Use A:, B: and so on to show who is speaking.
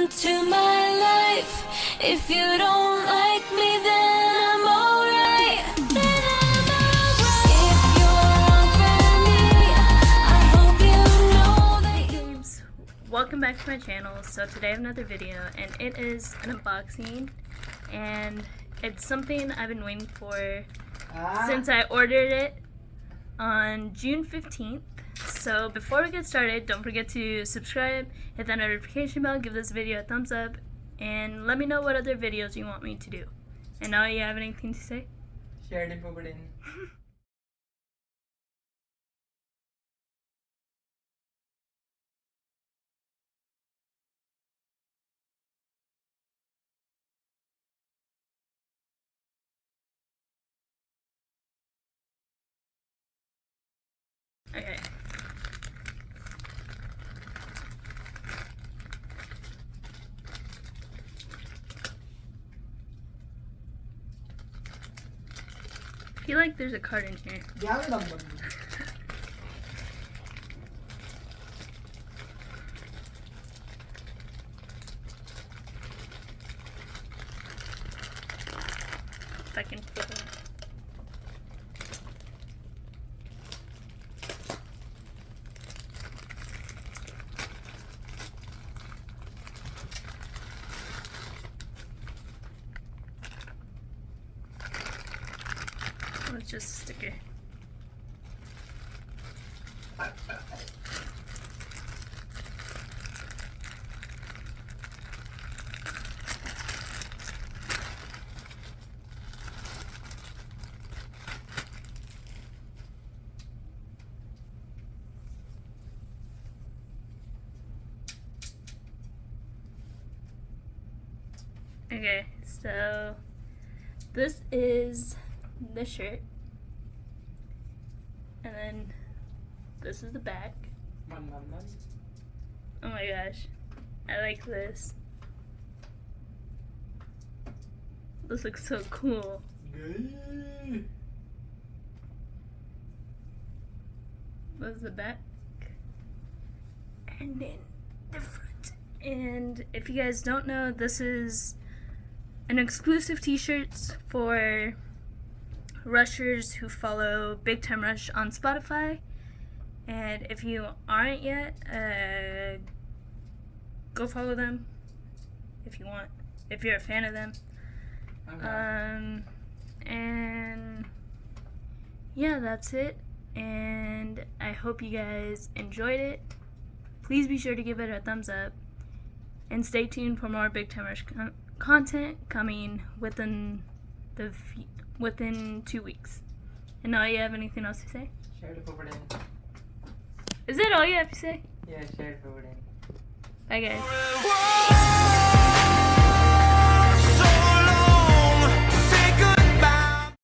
A: into my life. If you don't like me, then I'm alright. Then I'm alright. If you're wrong for me, I hope you know that
B: Hey games, welcome back to my channel. So today I have another video and it is an unboxing and it's something I've been waiting for since I ordered it on June 15th. So before we get started, don't forget to subscribe, hit that notification bell, give this video a thumbs up, and let me know what other videos you want me to do. And now, you have anything to say?
C: Share the button.
B: Okay. I feel like there's a card in here. If I can feel it. Oh, it's just a sticker. Okay, so this is the shirt, and then this is the back. Oh my gosh, I like this. This looks so cool. This is the back, and then the front. And if you guys don't know, this is an exclusive t-shirts for rushers who follow Big Time Rush on Spotify. And if you aren't yet, go follow them if you want, if you're a fan of them. And yeah, that's it. And I hope you guys enjoyed it. Please be sure to give it a thumbs up and stay tuned for more Big Time Rush content coming within 2 weeks. And now, you have anything else to say?
C: Share the button.
B: Is that all you have to say?
C: Yeah, share the button.
B: Bye guys.